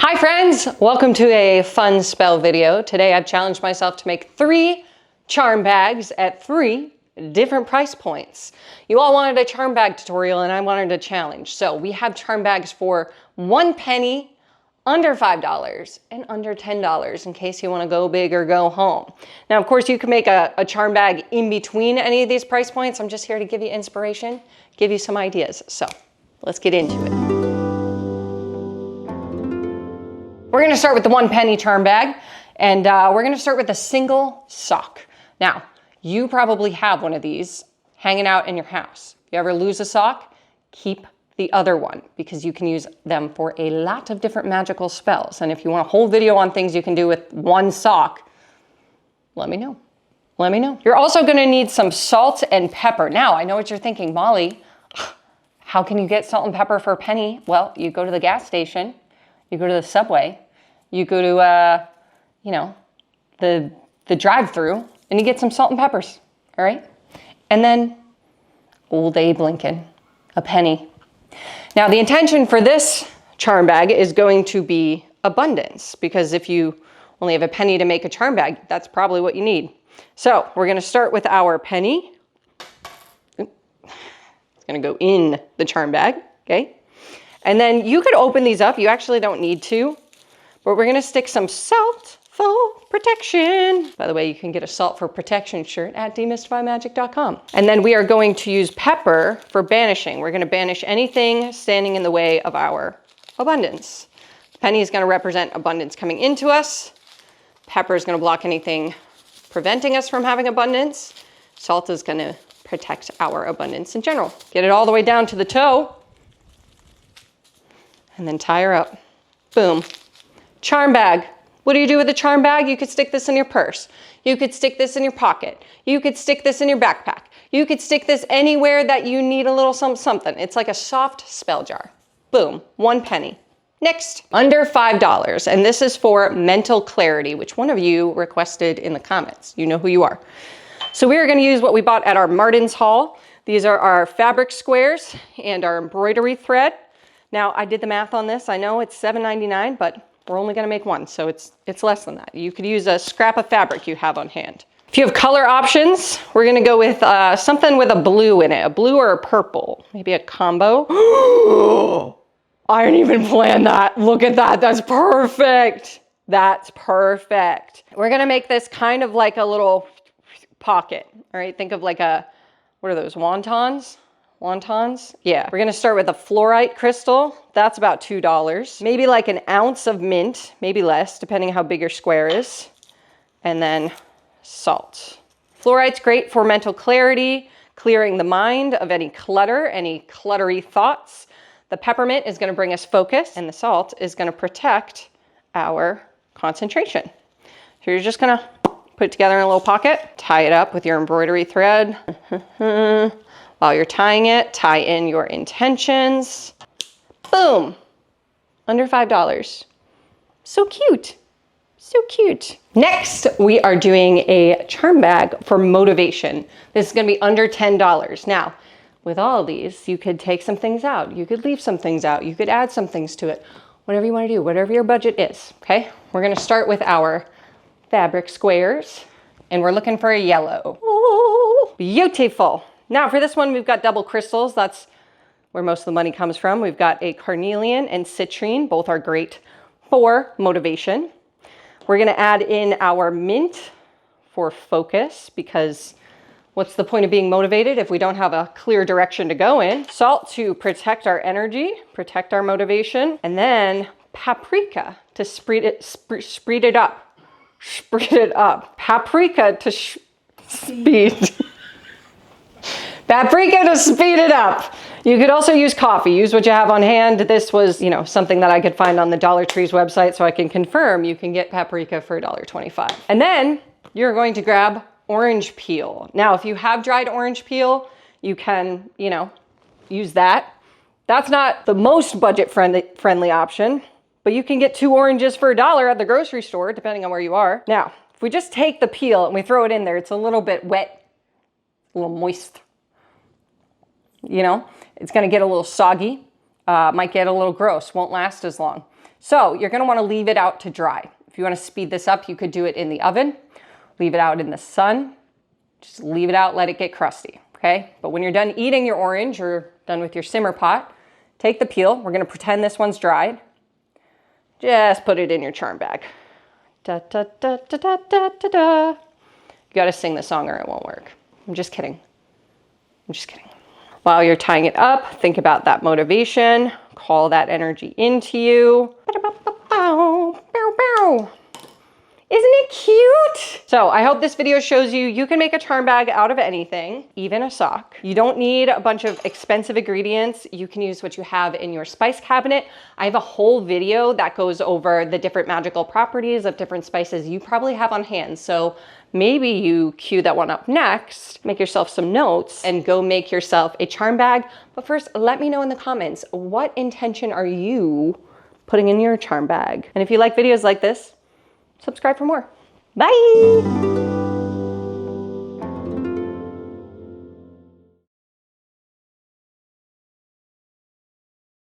Hi friends, welcome to a fun spell video. Today I've challenged myself to make 3 charm bags at 3 different price points. You all wanted a charm bag tutorial and I wanted a challenge. So we have charm bags for 1 penny, under $5, and under $10 in case you want to go big or go home. Now, of course, you can make a charm bag in between any of these price points. I'm just here to give you inspiration, give you some ideas. So let's get into it. We're gonna start with the 1 penny charm bag, and we're gonna start with a single sock. Now, you probably have one of these hanging out in your house. If you ever lose a sock, keep the other one because you can use them for a lot of different magical spells. And if you want a whole video on things you can do with 1 sock, let me know. Let me know. You're also gonna need some salt and pepper. Now, I know what you're thinking, Molly, how can you get salt and pepper for a penny? Well, you go to the gas station, you go to the Subway, you go to, the drive-through, and you get some salt and peppers, all right? And then Old Abe Lincoln, a penny. Now, the intention for this charm bag is going to be abundance, because if you only have a penny to make a charm bag, that's probably what you need. So we're gonna start with our penny. It's gonna go in the charm bag, okay? And then you could open these up. You actually don't need to, but we're gonna stick some salt for protection. By the way, you can get a salt for protection shirt at demystifymagic.com. And then we are going to use pepper for banishing. We're gonna banish anything standing in the way of our abundance. The penny is gonna represent abundance coming into us. Pepper is gonna block anything preventing us from having abundance. Salt is gonna protect our abundance in general. Get it all the way down to the toe. And then tie her up. Boom. Charm bag. What do you do with a charm bag? You could stick this in your purse. You could stick this in your pocket. You could stick this in your backpack. You could stick this anywhere that you need a little something. It's like a soft spell jar. Boom. 1 penny. Next, under $5. And this is for mental clarity, which one of you requested in the comments. You know who you are. So we are going to use what we bought at our Martin's haul. These are our fabric squares and our embroidery thread. Now, I did the math on this. I know it's $7.99, but we're only gonna make 1, so it's less than that. You could use a scrap of fabric you have on hand. If you have color options, we're gonna go with something with a blue in it, a blue or a purple, maybe a combo. I didn't even plan that. Look at that, that's perfect. That's perfect. We're gonna make this kind of like a little pocket, all right? Think of like what are those, wontons? Wontons? Yeah. We're gonna start with a fluorite crystal. That's about $2. Maybe like an ounce of mint, maybe less, depending how big your square is. And then salt. Fluorite's great for mental clarity, clearing the mind of any clutter, any cluttery thoughts. The peppermint is gonna bring us focus, and the salt is gonna protect our concentration. So you're just gonna put it together in a little pocket, tie it up with your embroidery thread. While you're tying it, tie in your intentions. Boom, under $5. So cute, so cute. Next, we are doing a charm bag for motivation. This is gonna be under $10. Now, with all of these, you could take some things out. You could leave some things out. You could add some things to it. Whatever you wanna do, whatever your budget is, okay? We're gonna start with our fabric squares, and we're looking for a yellow. Oh, beautiful. Now for this one, we've got double crystals. That's where most of the money comes from. We've got a carnelian and citrine. Both are great for motivation. We're gonna add in our mint for focus, because what's the point of being motivated if we don't have a clear direction to go in? Salt to protect our energy, protect our motivation. And then paprika to speed it up. Spread it up. Paprika to speed. Paprika to speed it up. You could also use coffee. Use what you have on hand. This was, something that I could find on the Dollar Tree's website, so I can confirm you can get paprika for $1.25. And then you're going to grab orange peel. Now, if you have dried orange peel, you can, use that. That's not the most budget-friendly option, but you can get 2 oranges for $1 at the grocery store, depending on where you are. Now, if we just take the peel and we throw it in there, it's a little bit wet, a little moist. It's gonna get a little soggy, might get a little gross, won't last as long. So you're gonna wanna leave it out to dry. If you wanna speed this up, you could do it in the oven, leave it out in the sun, just leave it out, let it get crusty, okay? But when you're done eating your orange or done with your simmer pot, take the peel. We're gonna pretend this one's dried. Just put it in your charm bag. Da, da, da, da, da, da, da, da. You gotta sing the song or it won't work. I'm just kidding. I'm just kidding. While you're tying it up, think about that motivation. Call that energy into you. Isn't it cute? So I hope this video shows you can make a charm bag out of anything, even a sock. You don't need a bunch of expensive ingredients. You can use what you have in your spice cabinet. I have a whole video that goes over the different magical properties of different spices you probably have on hand. So maybe you cue that one up next, make yourself some notes and go make yourself a charm bag. But first, let me know in the comments, what intention are you putting in your charm bag? And if you like videos like this, subscribe for more. Bye.